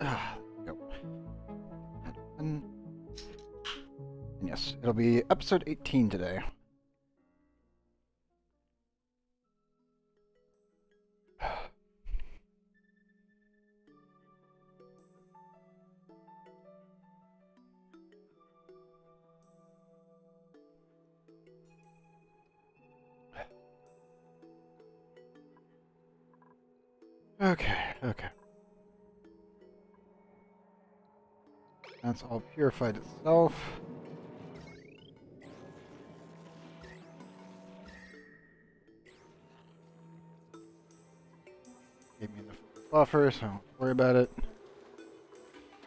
Go. And yes, it'll be episode 18 today. Okay. That's all purified itself. Gave me enough buffer, so don't worry about it.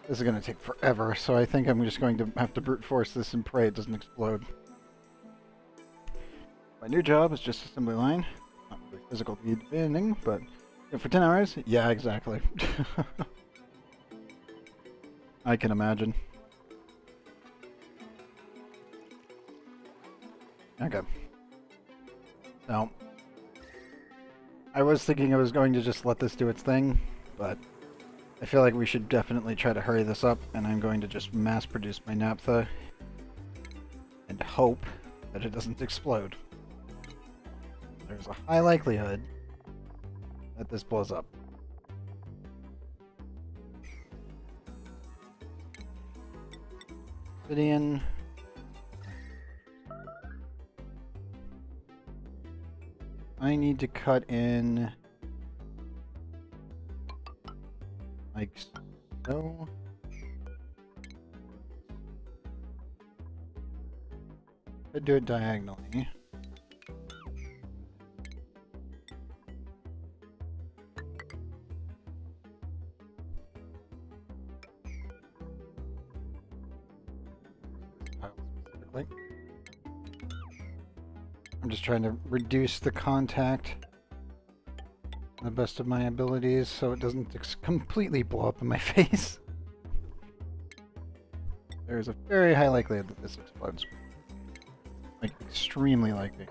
This is going to take forever, so I think I'm just going to have to brute force this and pray it doesn't explode. My new job is just assembly line. Not really physical demanding, but for 10 hours? Yeah, exactly. I can imagine. Okay. So, I was thinking I was going to just let this do its thing, but I feel like we should definitely try to hurry this up, and I'm going to just mass produce my naphtha and hope that it doesn't explode. There's a high likelihood that this blows up. Obsidian. I need to cut in like so. Could do it diagonally. Specifically. I'm just trying to reduce the contact to the best of my abilities so it doesn't completely blow up in my face. There's a very high likelihood that this explodes. Like, extremely likely.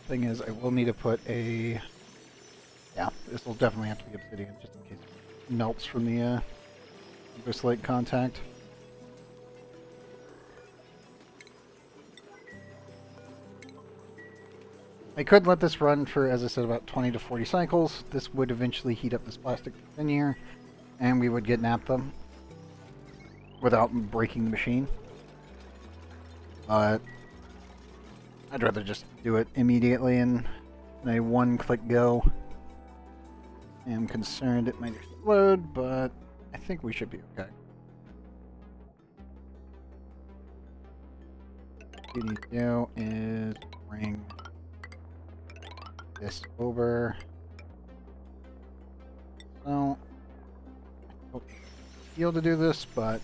Thing is, I will need to put a... Yeah, this will definitely have to be obsidian, just in case it melts from the slate contact. I could let this run for, as I said, about 20 to 40 cycles. This would eventually heat up this plastic in here, and we would get naphtha without breaking the machine. But I'd rather just do it immediately in a one-click go. I am concerned it might explode, but I think we should be okay. What you need to do is bring this over. So, I don't feel to do this, but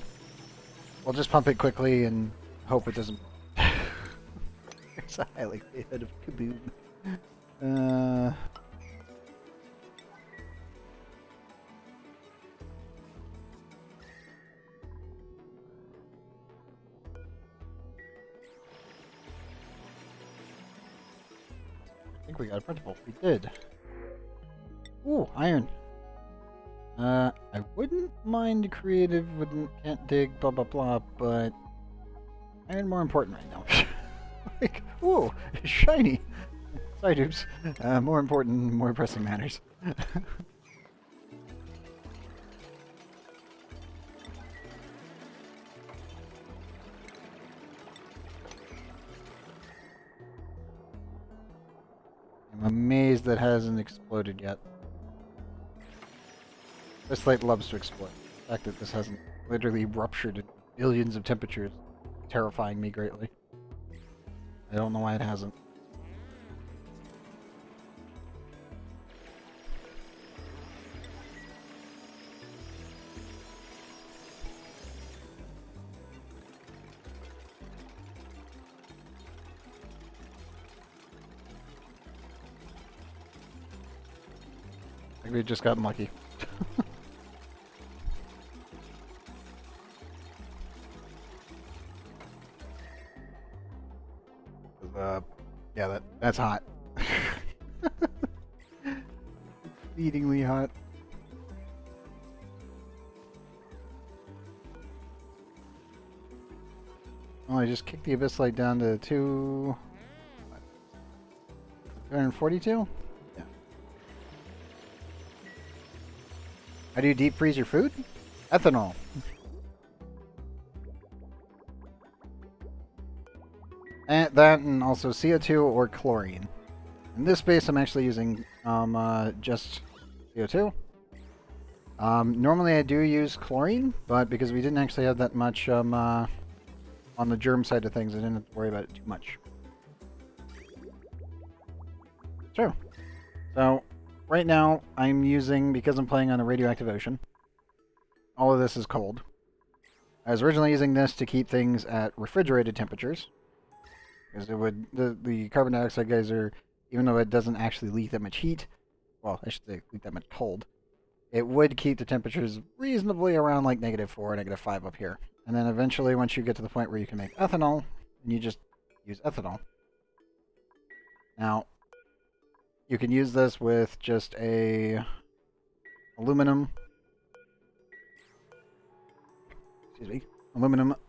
we'll just pump it quickly and hope it doesn't. There's a high likelihood of kaboom. I think we got a printable. We did. Ooh, iron. I wouldn't mind creative, can't dig, blah blah blah, but iron more important right now. Like, ooh, shiny. Side oops. More important, more pressing matters. I'm amazed that hasn't exploded yet. This light loves to explode. The fact that this hasn't literally ruptured at billions of temperatures is terrifying me greatly. I don't know why it hasn't. Like we've just gotten lucky. Yeah, that's hot. Exceedingly hot. Oh, I just kicked the Abyss Light down to 242? Yeah. How do you deep freeze your food? Ethanol. And that, and also CO2 or chlorine. In this base, I'm actually using just CO2. Normally I do use chlorine, but because we didn't actually have that much on the germ side of things, I didn't have to worry about it too much. Sure. So, right now, I'm using, because I'm playing on a radioactive ocean, all of this is cold. I was originally using this to keep things at refrigerated temperatures. Because it would, the carbon dioxide geyser, even though it doesn't actually leak that much heat, well, I should say leak that much cold, it would keep the temperatures reasonably around like -4, -5 up here. And then eventually, once you get to the point where you can make ethanol, you just use ethanol. Now, you can use this with just a aluminum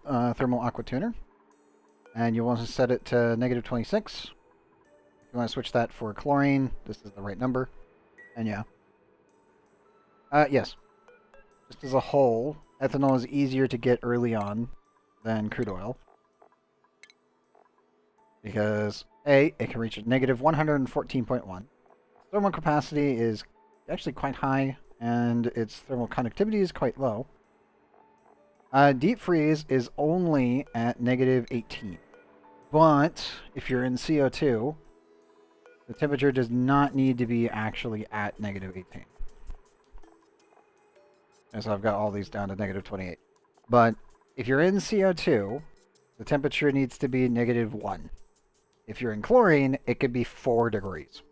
thermal aqua tuner. And you want to set it to -26. If you want to switch that for chlorine, this is the right number. And yeah. Yes. Just as a whole, ethanol is easier to get early on than crude oil. Because, A, it can reach a -114.1. Thermal capacity is actually quite high, and its thermal conductivity is quite low. Deep freeze is only at -18. But if you're in CO2, the temperature does not need to be actually at -18. And so I've got all these down to -28. But if you're in CO2, the temperature needs to be -1. If you're in chlorine, it could be 4 degrees.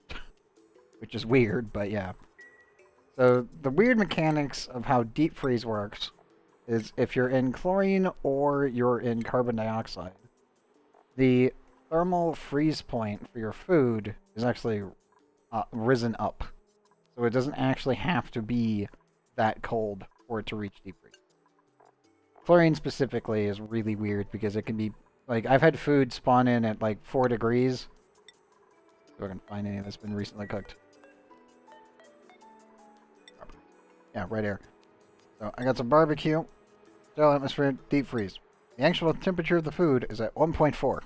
Which is weird, but yeah. So the weird mechanics of how deep freeze works is if you're in chlorine or you're in carbon dioxide, the thermal freeze point for your food is actually risen up. So it doesn't actually have to be that cold for it to reach deep freeze. Chlorine specifically is really weird because it can be, like, I've had food spawn in at like 4 degrees. If I can find any that's been recently cooked. Yeah, right here. So I got some barbecue, still atmosphere, deep freeze. The actual temperature of the food is at 1.4.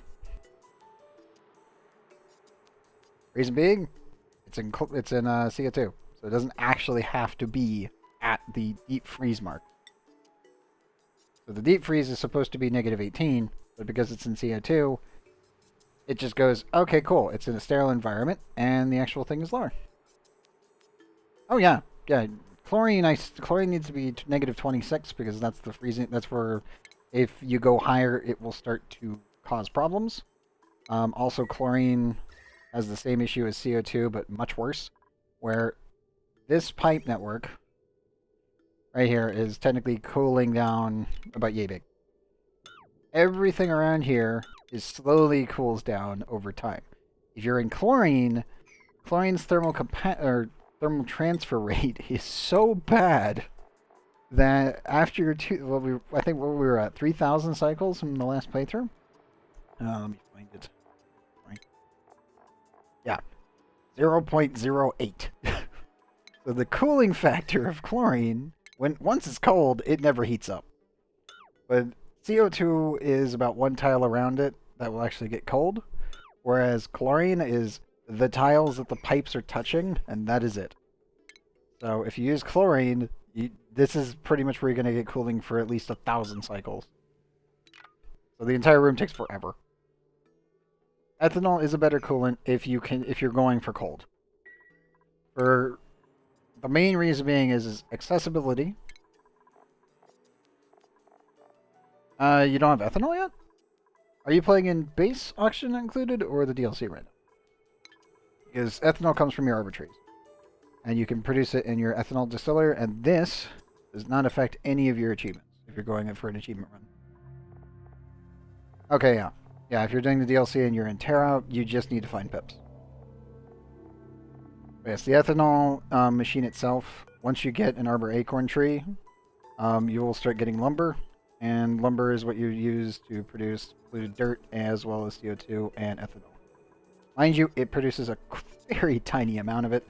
Reason being, it's in CO2, so it doesn't actually have to be at the deep freeze mark. So the deep freeze is supposed to be -18, but because it's in CO2, it just goes, okay, cool, it's in a sterile environment, and the actual thing is lower. Oh yeah, chlorine needs to be -26 because that's the freezing. That's where, if you go higher, it will start to cause problems. Also, chlorine has the same issue as CO2, but much worse. Where this pipe network right here is technically cooling down about yay big. Everything around here is slowly cools down over time. If you're in chlorine, chlorine's thermal transfer rate is so bad that after your I think we were at 3,000 cycles from the last playthrough. Let me find it. Right. Yeah, 0.08. So the cooling factor of chlorine, once it's cold, it never heats up. But CO2 is about one tile around it that will actually get cold, whereas chlorine is the tiles that the pipes are touching, and that is it. So if you use chlorine, this is pretty much where you're going to get cooling for at least 1,000 cycles. So the entire room takes forever. Ethanol is a better coolant if you're going for cold. For the main reason being is accessibility. You don't have ethanol yet? Are you playing in base auction included or the DLC right now? Because ethanol comes from your arbitraries. and you can produce it in your ethanol distiller, and this does not affect any of your achievements if you're going in for an achievement run. Okay, yeah. Yeah, if you're doing the DLC and you're in Terra, you just need to find pips. But yes, the ethanol machine itself, once you get an arbor acorn tree, you will start getting lumber, and lumber is what you use to produce polluted dirt as well as CO2 and ethanol. Mind you, it produces a very tiny amount of it,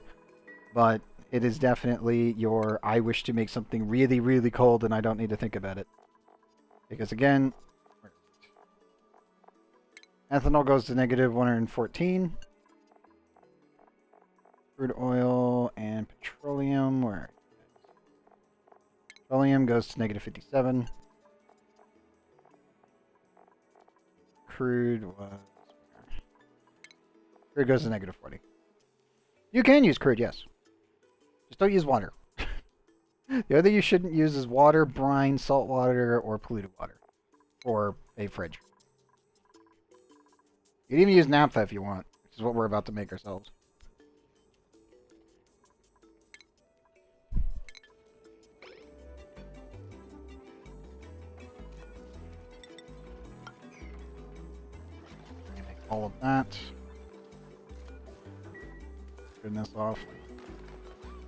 but it is definitely your I wish to make something really, really cold and I don't need to think about it. Because again, ethanol goes to negative 114. Crude oil and petroleum, where? Petroleum goes to negative 57. Crude was... Crude goes to negative 40. You can use crude, yes. Just don't use water. The other thing you shouldn't use is water, brine, salt water, or polluted water. Or a fridge. You can even use naphtha if you want, which is what we're about to make ourselves. Make all of that. Turn this off.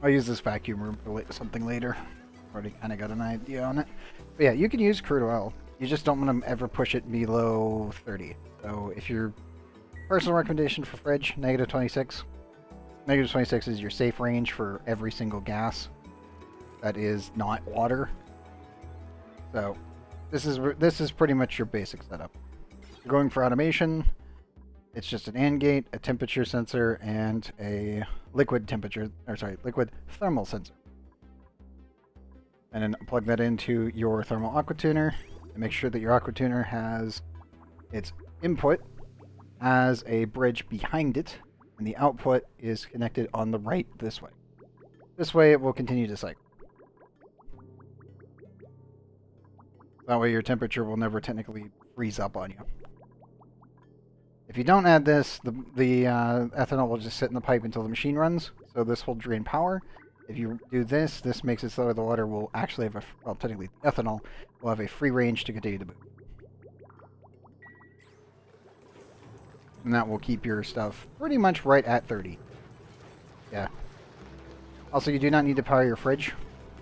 I'll use this vacuum room for something later. Already kind of got an idea on it. But yeah, you can use crude oil. You just don't want to ever push it below 30. So if your personal recommendation for fridge, negative 26. Negative 26 is your safe range for every single gas that is not water. So this is pretty much your basic setup. If you're going for automation, it's just an AND gate, a temperature sensor, and a liquid thermal sensor. And then plug that into your thermal aqua tuner and make sure that your aqua tuner has its input as a bridge behind it, and the output is connected on the right this way. This way it will continue to cycle. That way your temperature will never technically freeze up on you. If you don't add this, the ethanol will just sit in the pipe until the machine runs, so this will drain power. If you do this, this makes it so the water will actually have technically ethanol will have a free range to continue to move. And that will keep your stuff pretty much right at 30. Yeah. Also, you do not need to power your fridge.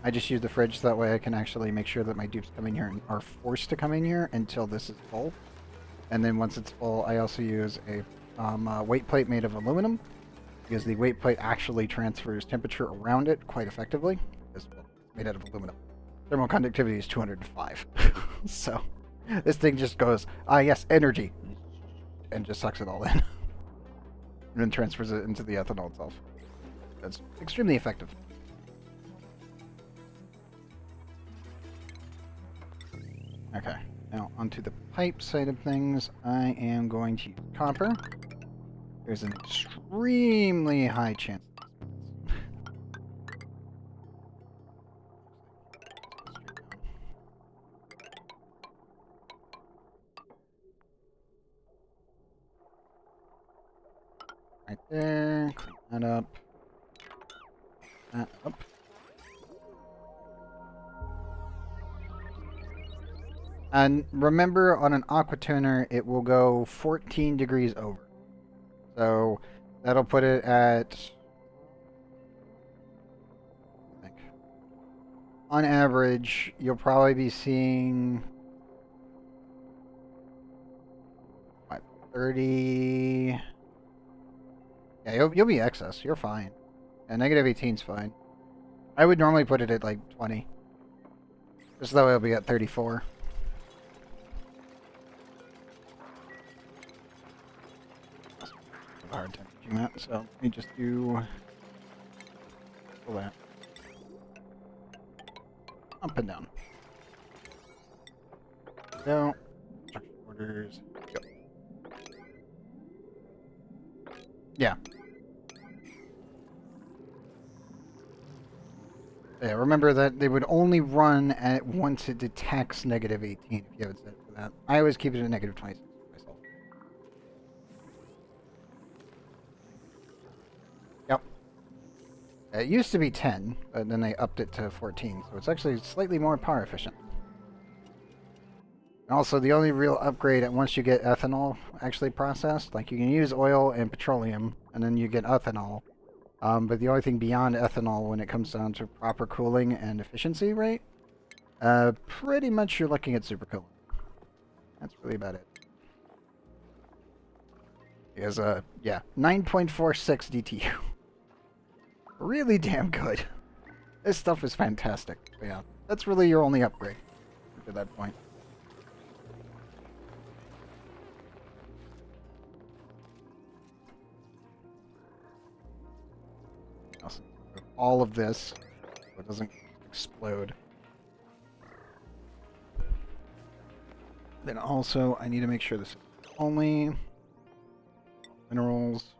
I just use the fridge so that way I can actually make sure that my dupes come in here and are forced to come in here until this is full. And then once it's full, I also use a weight plate made of aluminum, because the weight plate actually transfers temperature around it quite effectively. It's made out of aluminum. Thermal conductivity is 205. So this thing just goes, yes, energy, and just sucks it all in. And then transfers it into the ethanol itself. It's extremely effective. Okay. Now, onto the pipe side of things, I am going to use copper. There's an extremely high chance. Right there. Clean that up. That up. And remember, on an aqua tuner, it will go 14 degrees over. So that'll put it at, I think, on average, you'll probably be seeing, what, 30? Yeah, you'll be excess. You're fine. Yeah, negative 18's fine. I would normally put it at like 20. Just that way it'll be at 34. A hard time doing that, so let me just do pull that up and down. Go. Structure orders. Go. Yeah. Yeah, remember that they would only run at once it detects negative 18 if you have it set for that. I always keep it at negative 26 myself. Yep. It used to be 10, but then they upped it to 14, so it's actually slightly more power efficient. And also, the only real upgrade once you get ethanol actually processed, like you can use oil and petroleum, and then you get ethanol. But the only thing beyond ethanol when it comes down to proper cooling and efficiency rate, pretty much you're looking at supercooling. That's really about it. Because, yeah, 9.46 DTU. Really damn good. This stuff is fantastic. But yeah, that's really your only upgrade to that point. All of this so it doesn't explode. Then also, I need to make sure this is only minerals.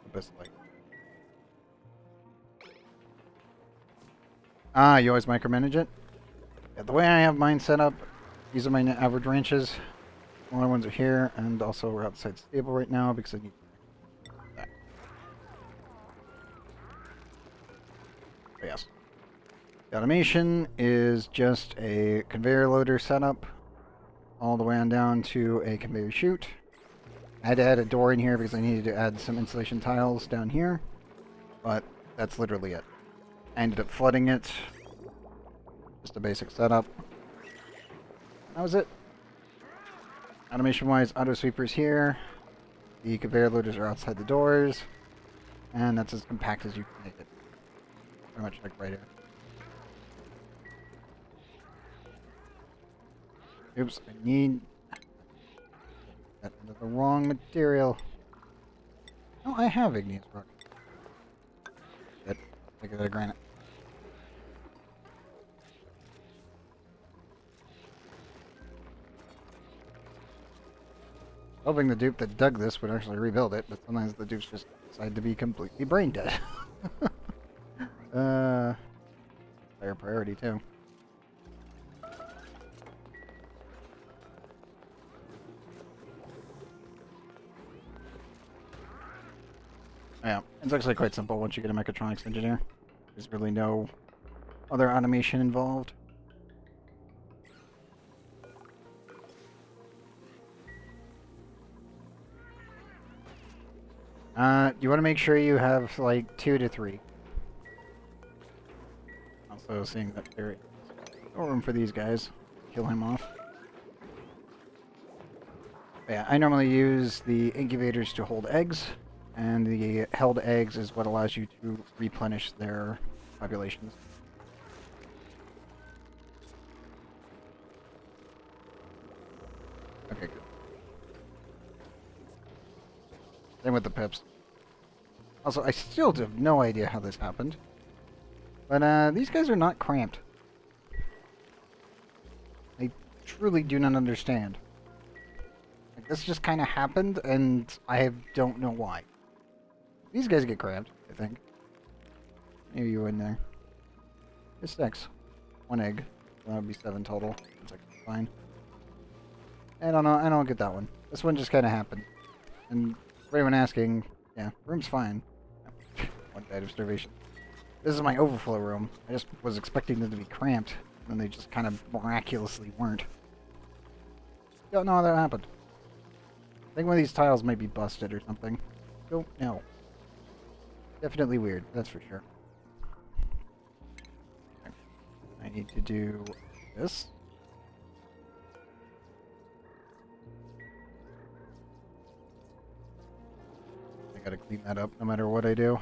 The best light. Ah, you always micromanage it? Yeah, the way I have mine set up, these are my average ranches. The only ones are here, and also we're outside stable right now because I need that. But yes. The automation is just a conveyor loader setup all the way on down to a conveyor chute. I had to add a door in here because I needed to add some insulation tiles down here, but that's literally it. I ended up flooding it. Just a basic setup. That was it. Automation-wise, auto sweepers here. The conveyor loaders are outside the doors, and that's as compact as you can make it. Pretty much like right here. Oops, I need... Got into the wrong material. Oh, I have igneous rock. Good. Take it out of granite. Hoping the dupe that dug this would actually rebuild it, but sometimes the dupes just decide to be completely brain dead. Higher priority too. Yeah, it's actually quite simple once you get a mechatronics engineer. There's really no other automation involved. You want to make sure you have like 2 to 3. Also seeing that there is no room for these guys. Kill him off. But yeah, I normally use the incubators to hold eggs, and the held eggs is what allows you to replenish their populations. Okay, good. Same with the pips. Also, I still have no idea how this happened. But, these guys are not cramped. I truly do not understand. Like, this just kind of happened, and I don't know why. These guys get cramped, I think. Maybe you in there. It's 6. 1 egg. So that would be 7 total. It's like fine. I don't know. I don't get that one. This one just kind of happened. And for anyone asking, yeah, room's fine. 1 died of starvation. This is my overflow room. I just was expecting them to be cramped, and they just kind of miraculously weren't. Don't know how that happened. I think one of these tiles might be busted or something. Don't know. Definitely weird, that's for sure. Okay. I need to do this. I gotta clean that up no matter what I do.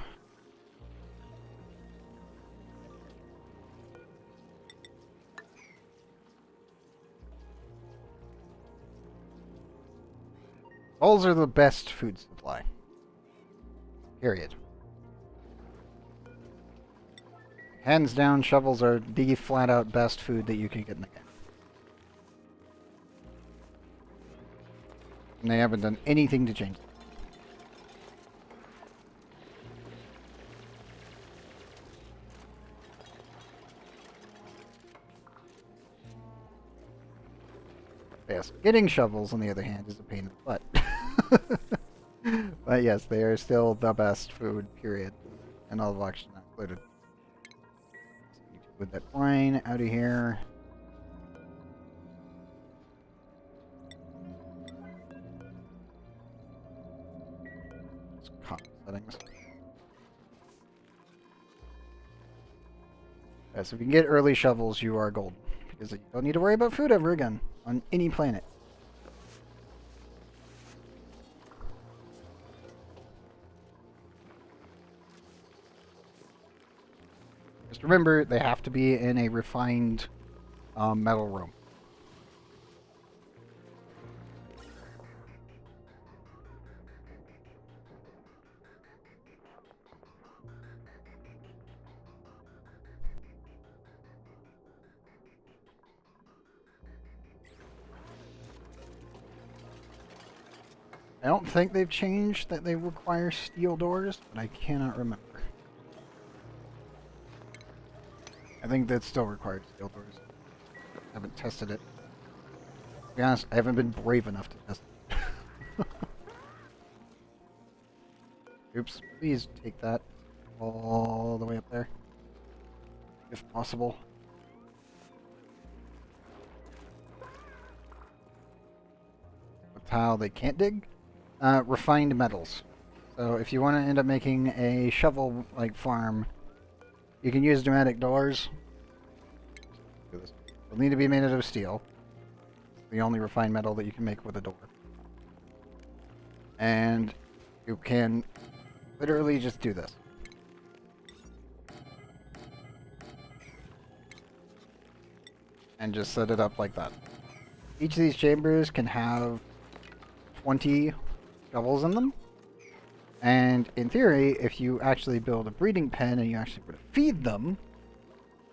Bowls are the best food supply. Period. Hands down, shovels are the flat-out best food that you can get in the game. And they haven't done anything to change it. Yes, yes. Getting shovels, on the other hand, is a pain in the butt. But yes, they are still the best food, period. And all the oxygen not included. So you can put that wine out of here. Settings. So if you can get early shovels, you are golden. Because you don't need to worry about food ever again on any planet. Just remember, they have to be in a refined metal room. I don't think they've changed that they require steel doors, but I cannot remember. I think that still requires steel doors. I haven't tested it. To be honest, I haven't been brave enough to test it. Oops, please take that all the way up there, if possible. That's how they can't dig. Refined metals. So if you want to end up making a shovel-like farm, you can use pneumatic doors. They'll need to be made out of steel. It's the only refined metal that you can make with a door. And you can literally just do this. And just set it up like that. Each of these chambers can have 20 shovels in them. And in theory, if you actually build a breeding pen and you actually were to feed them,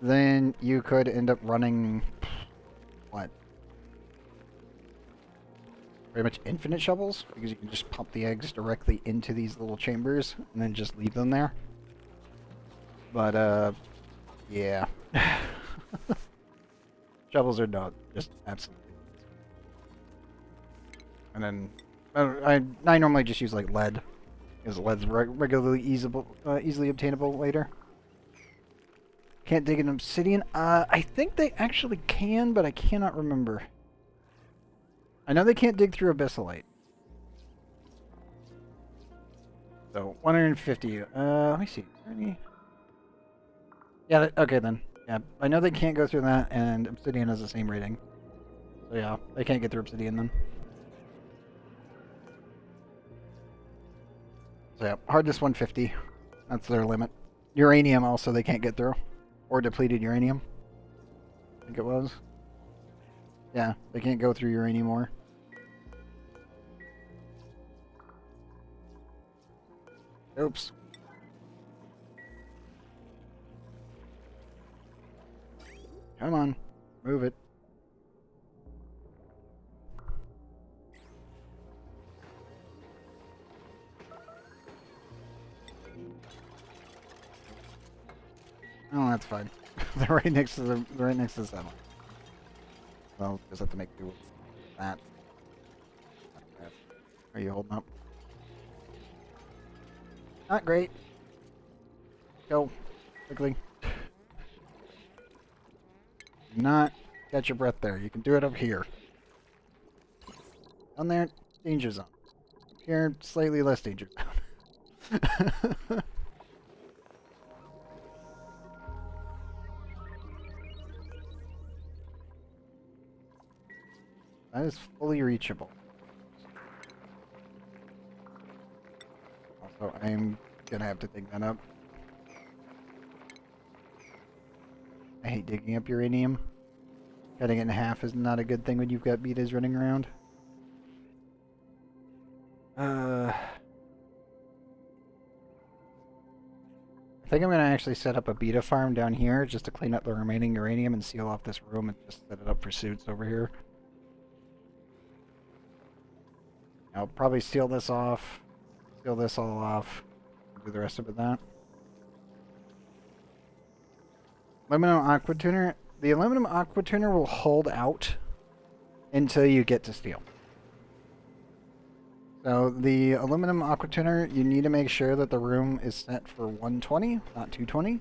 then you could end up running, what? Pretty much infinite shovels, because you can just pump the eggs directly into these little chambers and then just leave them there. But, yeah. Shovels are not just absolutely. And then, I normally just use like lead, because lead's regularly easily obtainable later. Can't dig in obsidian. I think they actually can, but I cannot remember. I know they can't dig through abyssalite. So 150. Let me see. Is there any? Yeah. Okay then. Yeah. I know they can't go through that, and obsidian has the same rating. So yeah, they can't get through obsidian then. So yeah, hardness 150. That's their limit. Uranium also they can't get through. Or depleted uranium. I think it was. Yeah, they can't go through uranium ore. Oops. Come on. Move it. Oh, that's fine. They're right next to the settlement. Well, just have to make do with that. Are you holding up? Not great. Go quickly. Do not catch your breath there. You can do it up here. Down there, danger zone. Here, slightly less danger zone. That is fully reachable. Also, I'm gonna have to dig that up. I hate digging up uranium. Cutting it in half is not a good thing when you've got betas running around. I think I'm gonna actually set up a beta farm down here just to clean up the remaining uranium and seal off this room and just set it up for suits over here. I'll probably seal this off, seal this all off, do the rest of it that. Aluminum aqua tuner. The aluminum aqua tuner will hold out until you get to steel. So the aluminum aqua tuner, you need to make sure that the room is set for 120, not 220.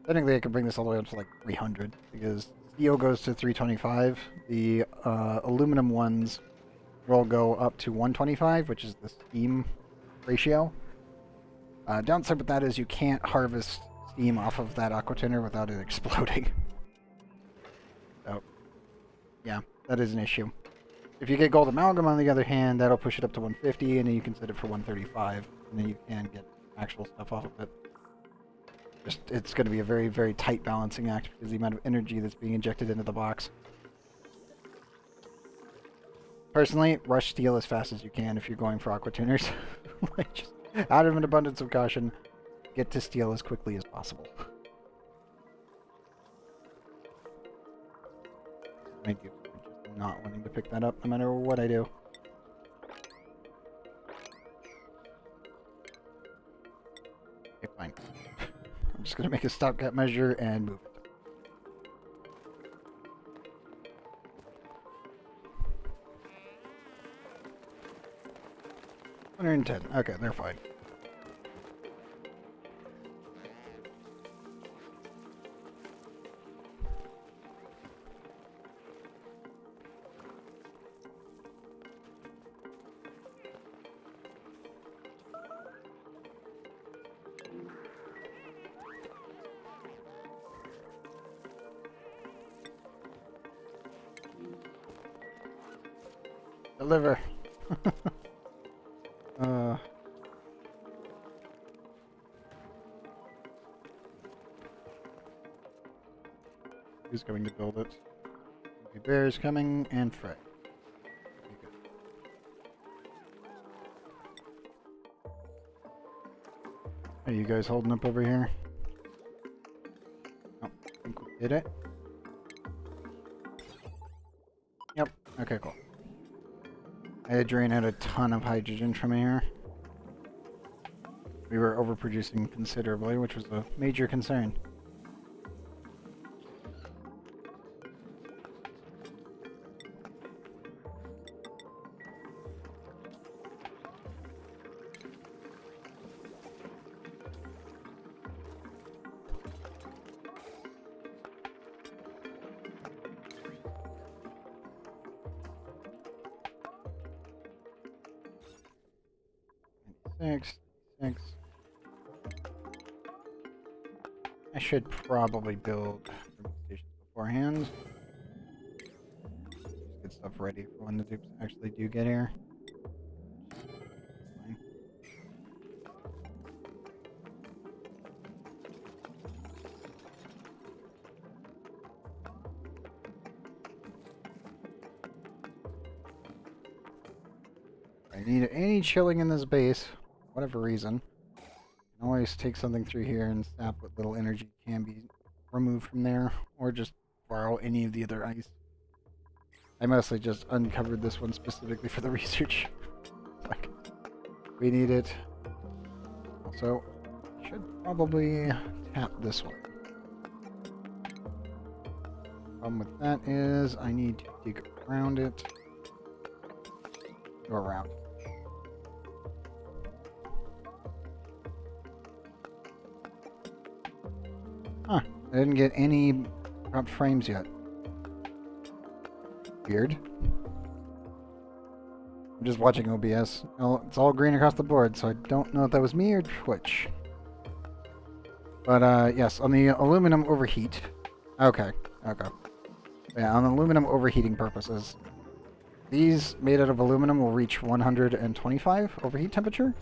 Technically, I could bring this all the way up to like 300 because steel goes to 325. The aluminum ones will go up to 125, which is the steam ratio. Downside with that is you can't harvest steam off of that aqua tuner without it exploding. So, yeah, that is an issue. If you get gold amalgam, on the other hand, that'll push it up to 150, and then you can set it for 135, and then you can get actual stuff off of it. Just, it's going to be a very, very tight balancing act because the amount of energy that's being injected into the box. Personally, rush steel as fast as you can if you're going for aqua tuners. Like, just out of an abundance of caution, get to steel as quickly as possible. Thank you. I'm just not wanting to pick that up no matter what I do. Okay, fine. I'm just gonna make a stopgap measure and move it. $110. Okay, they're fine. Deliver. Who's going to build it? Okay, Bear is coming, and Frey. Are you guys holding up over here? Oh, I think we did it. Yep. Okay, cool. I had drained out a ton of hydrogen from here. We were overproducing considerably, which was a major concern. Six. I should probably build stations beforehand. Just get stuff ready for when the dupes actually do get here. Fine. I need any chilling in this base, for whatever reason. I can always take something through here and sap what little energy can be removed from there, or just borrow any of the other ice. I mostly just uncovered this one specifically for the research. Like, we need it. Also, should probably tap this one. Problem with that is I need to dig around it. Go around. Huh. I didn't get any dropped frames yet. Weird. I'm just watching OBS. Well, it's all green across the board, so I don't know if that was me or Twitch. But, yes, on the aluminum overheat. Okay. Yeah, on aluminum overheating purposes. These made out of aluminum will reach 125 overheat temperature.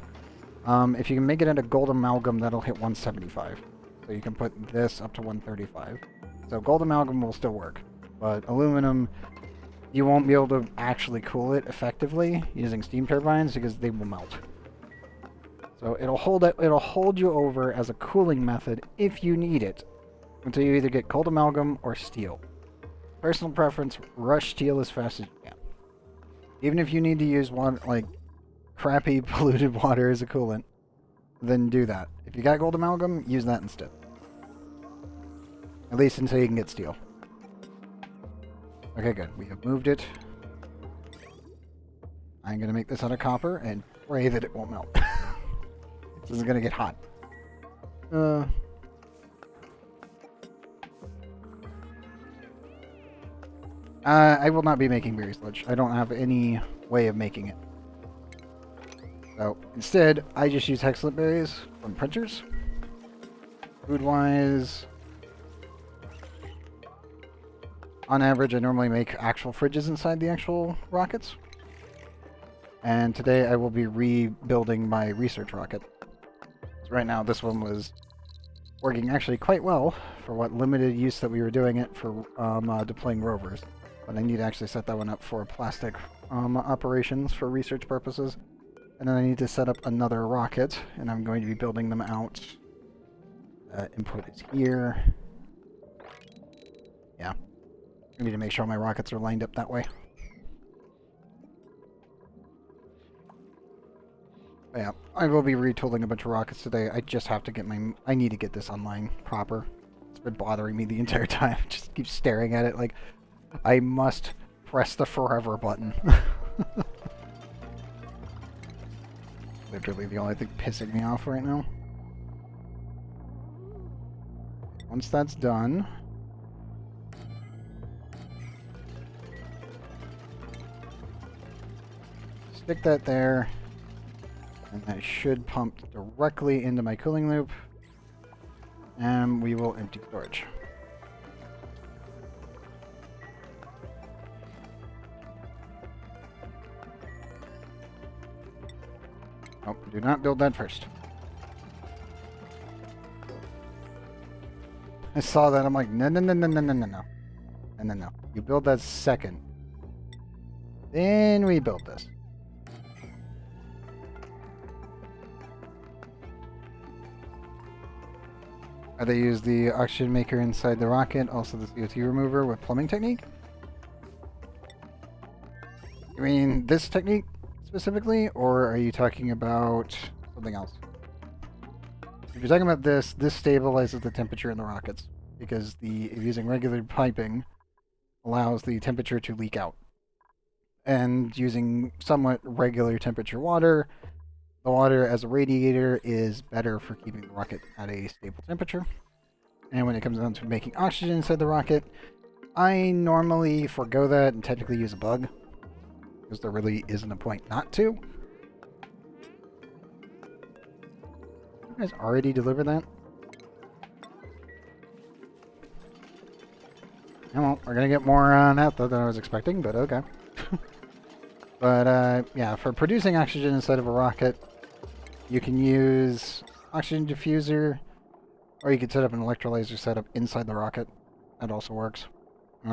If you can make it into gold amalgam, that'll hit 175. So you can put this up to 135. So gold amalgam will still work, but aluminum, you won't be able to actually cool it effectively using steam turbines because they will melt. So it'll hold you over as a cooling method if you need it until you either get gold amalgam or steel. Personal preference, rush steel as fast as you can. Even if you need to use one like crappy polluted water as a coolant, then do that. If you got gold amalgam, use that instead. At least until you can get steel. Okay, good. We have moved it. I'm going to make this out of copper and pray that it won't melt. This is going to get hot. I will not be making berry sludge. I don't have any way of making it. So instead, I just use hexlet berries from printers. Food-wise, on average, I normally make actual fridges inside the actual rockets. And today I will be rebuilding my research rocket. So right now, this one was working actually quite well for what limited use that we were doing it for deploying rovers. But I need to actually set that one up for plastic operations for research purposes. And then I need to set up another rocket, and I'm going to be building them out. Input is here. Yeah. I need to make sure my rockets are lined up that way. But yeah, I will be retooling a bunch of rockets today. I just have to get I need to get this online proper. It's been bothering me the entire time. Just keep staring at it like I must press the forever button. Literally the only thing pissing me off right now. Once that's done, stick that there, and that should pump directly into my cooling loop, and we will empty storage. Oh, do not build that first. I saw that, I'm like, no. No. You build that second. Then we build this. They use the oxygen maker inside the rocket, also the CO2 remover with plumbing technique? You mean this technique specifically, or are you talking about something else? If you're talking about this stabilizes the temperature in the rockets, because using regular piping allows the temperature to leak out. And using somewhat regular temperature water, the water as a radiator is better for keeping the rocket at a stable temperature. And when it comes down to making oxygen inside the rocket, I normally forego that and technically use a bug, because there really isn't a point not to. You guys already delivered that? Well, we're gonna get more on that than I was expecting, but okay. But yeah, for producing oxygen inside of a rocket, you can use oxygen diffuser, or you could set up an electrolyzer setup inside the rocket. That also works.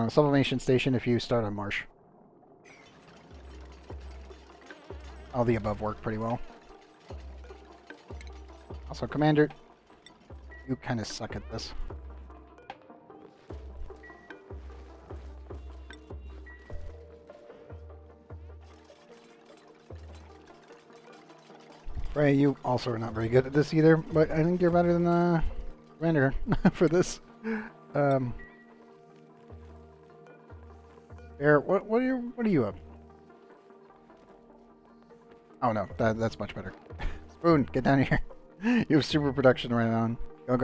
Sublimation station if you start on Marsh. All the above work pretty well. Also, Commander, you kind of suck at this. Ray, you also are not very good at this either, but I think you're better than Commander for this. Bear, what are you up? Oh no, that's much better. Spoon, get down here. You have super production right on. Go.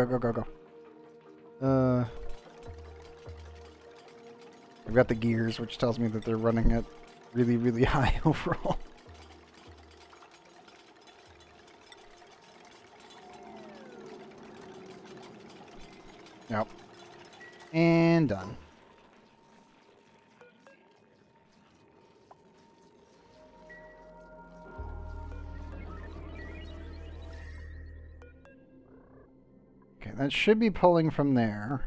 I've got the gears, which tells me that they're running at really, really high overall. Yep. And done. Okay, that should be pulling from there.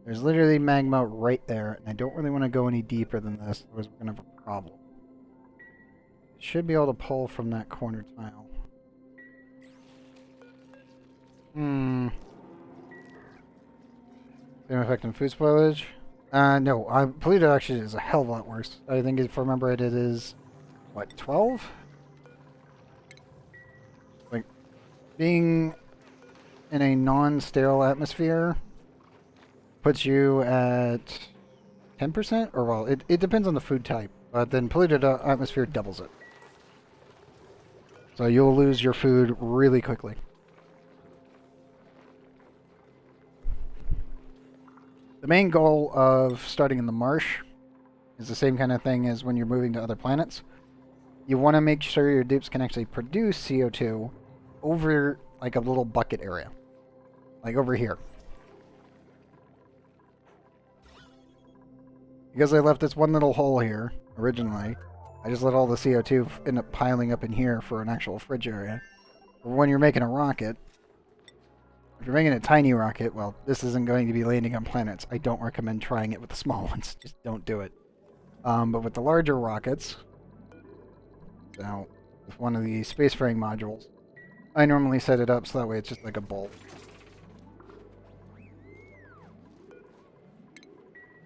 There's literally magma right there, and I don't really want to go any deeper than this, otherwise we're going to have a problem. It should be able to pull from that corner tile. Same effect on food spoilage? No, polluted oxygen is a hell of a lot worse. I think if I remember it is, what, 12? Like, being in a non-sterile atmosphere puts you at 10%? Or, well, it depends on the food type. But then polluted atmosphere doubles it. So you'll lose your food really quickly. The main goal of starting in the marsh is the same kind of thing as when you're moving to other planets. You want to make sure your dupes can actually produce CO2 over like a little bucket area. Like over here. Because I left this one little hole here originally, I just let all the CO2 end up piling up in here for an actual fridge area. But when you're making a rocket, if you're making a tiny rocket, well, this isn't going to be landing on planets. I don't recommend trying it with the small ones. Just don't do it. But with the larger rockets, so with one of the spacefaring modules, I normally set it up so that way it's just like a bolt.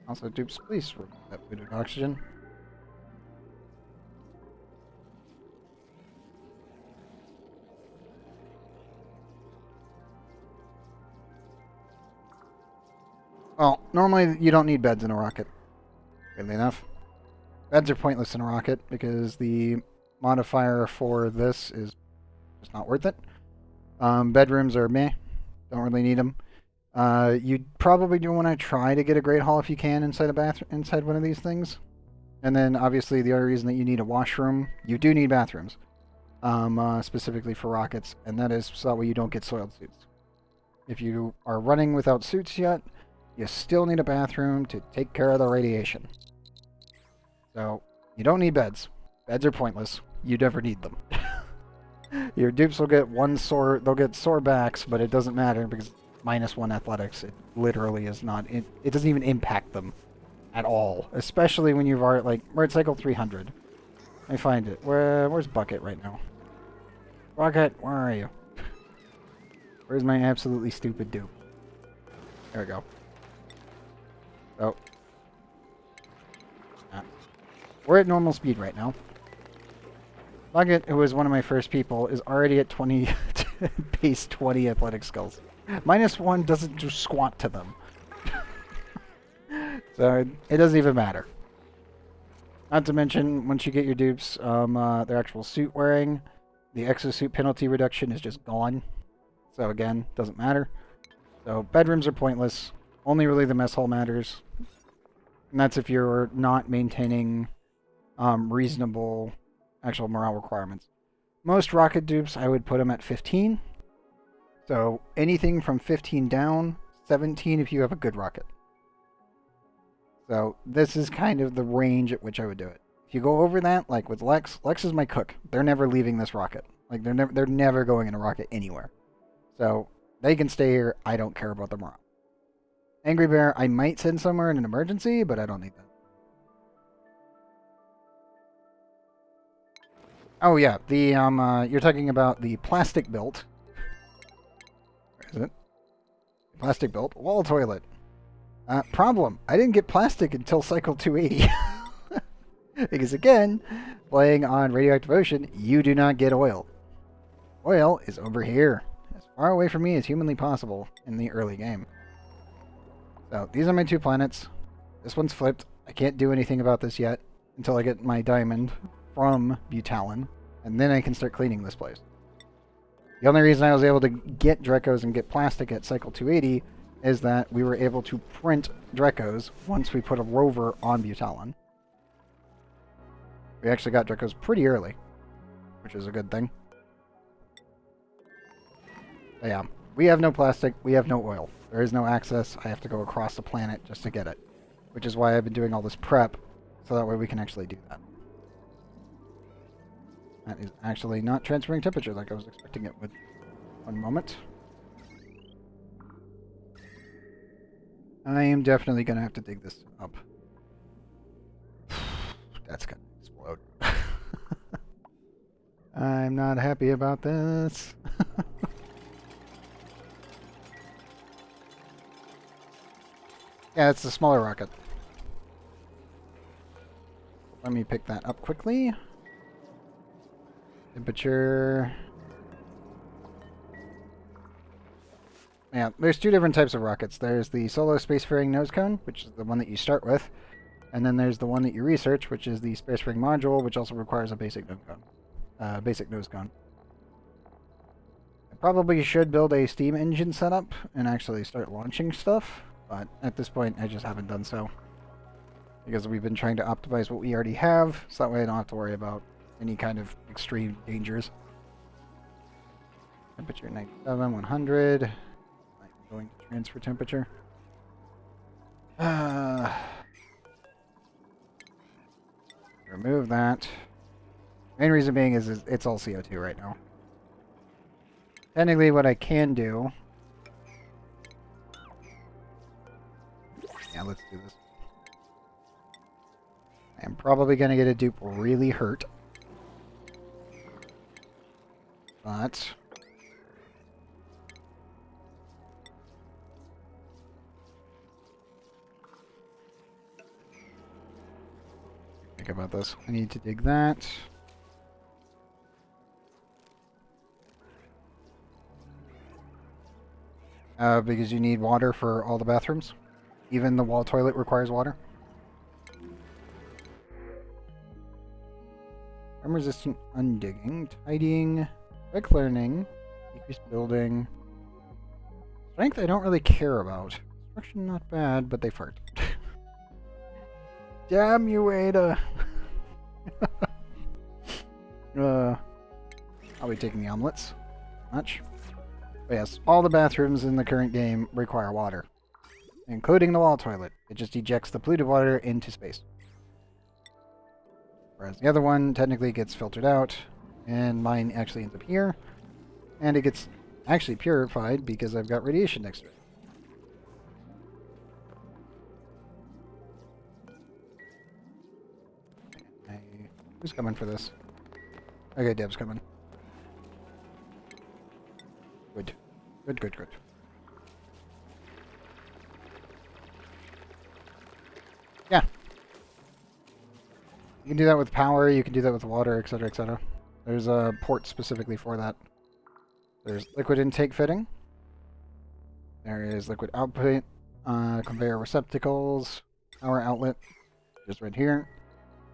Also, dupes, please remove that polluted oxygen. Well, normally you don't need beds in a rocket, weirdly enough. Beds are pointless in a rocket because the modifier for this is just not worth it. Bedrooms are meh, don't really need them. You probably do want to try to get a great hall if you can inside a bathroom, inside one of these things. And then obviously the other reason that you need a washroom, you do need bathrooms, specifically for rockets, and that is so that way you don't get soiled suits. If you are running without suits yet, you still need a bathroom to take care of the radiation. So you don't need beds. Beds are pointless. You never need them. Your dupes will get they'll get sore backs, but it doesn't matter because -1 athletics. It literally is not, it doesn't even impact them at all. Especially when you've already, like, we're at cycle 300. Let me find it. Where's Bucket right now? Bucket, where are you? Where's my absolutely stupid dupe? There we go. Oh. We're at normal speed right now. Bucket, who was one of my first people, is already at 20, base 20 athletic skills. -1 doesn't do squat to them. So it doesn't even matter. Not to mention, once you get your dupes, their actual suit wearing, the exosuit penalty reduction is just gone. So again, doesn't matter. So bedrooms are pointless. Only really the mess hall matters. And that's if you're not maintaining reasonable actual morale requirements. Most rocket dupes, I would put them at 15. So anything from 15 down, 17 if you have a good rocket. So this is kind of the range at which I would do it. If you go over that, like with Lex is my cook. They're never leaving this rocket. Like they're never going in a rocket anywhere. So they can stay here. I don't care about the morale. Angry Bear, I might send somewhere in an emergency, but I don't need that. Oh yeah, the you're talking about the plastic built. Where is it? Plastic built wall toilet. Problem, I didn't get plastic until cycle 280. Because again, playing on Radioactive Ocean, you do not get oil. Oil is over here, as far away from me as humanly possible in the early game. So these are my 2 planets. This one's flipped. I can't do anything about this yet until I get my diamond from Butalin, and then I can start cleaning this place. The only reason I was able to get Drecos and get plastic at cycle 280 is that we were able to print Drecos once we put a rover on Butalin. We actually got Drecos pretty early, which is a good thing. But yeah, we have no plastic, we have no oil. There is no access. I have to go across the planet just to get it, which is why I've been doing all this prep, so that way we can actually do that. That is actually not transferring temperature like I was expecting it would. One moment. I am definitely going to have to dig this up. That's going to explode. I'm not happy about this. Yeah, it's the smaller rocket. Let me pick that up quickly. Temperature. Yeah, there's 2 different types of rockets. There's the solo spacefaring nose cone, which is the one that you start with, And then there's the one that you research, which is the Space Ring module, which also requires a basic nose gun. Basic nose gun. I probably should build a steam engine setup and actually start launching stuff, but at this point I just haven't done so. Because we've been trying to optimize what we already have, so that way I don't have to worry about any kind of extreme dangers. Temperature 97, 100. I'm going to transfer temperature. Remove that. Main reason being is it's all CO2 right now. Technically what I can do... Yeah, let's do this. I'm probably going to get a dupe really hurt. But... think about this. I need to dig that. Because you need water for all the bathrooms. Even the wall toilet requires water. I'm resistant undigging, tidying, quick learning, decreased building. Strength I don't really care about. Destruction not bad, but they fart. Damn you, Ada! I'll be taking the omelets. Much. But yes, all the bathrooms in the current game require water. Including the wall toilet. It just ejects the polluted water into space. Whereas the other one technically gets filtered out, and mine actually ends up here. And it gets actually purified because I've got radiation next to it. Who's coming for this? Okay, Deb's coming. Good. Good, good, good. Yeah. You can do that with power, you can do that with water, etc., etc. There's a port specifically for that. There's liquid intake fitting. There is liquid output, conveyor receptacles, power outlet, just right here.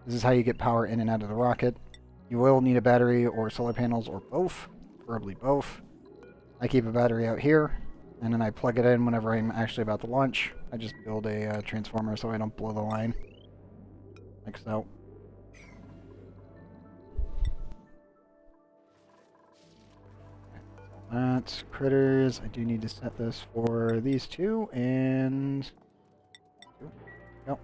This is how you get power in and out of the rocket. You will need a battery or solar panels or both, preferably both. I keep a battery out here, and then I plug it in whenever I'm actually about to launch. I just build a transformer so I don't blow the line. Like so. That's critters. I do need to set this for these two, and... Nope.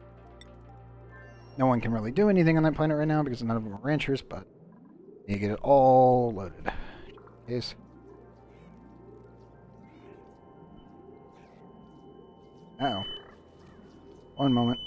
No one can really do anything on that planet right now because none of them are ranchers, but you get it all loaded. Case. Uh-oh. One moment.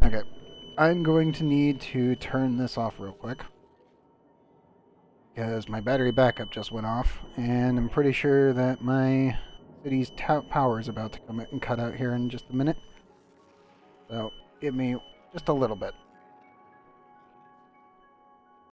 Okay. I'm going to need to turn this off real quick. Because my battery backup just went off, and I'm pretty sure that my city's power is about to come and cut out here in just a minute. So, give me just a little bit.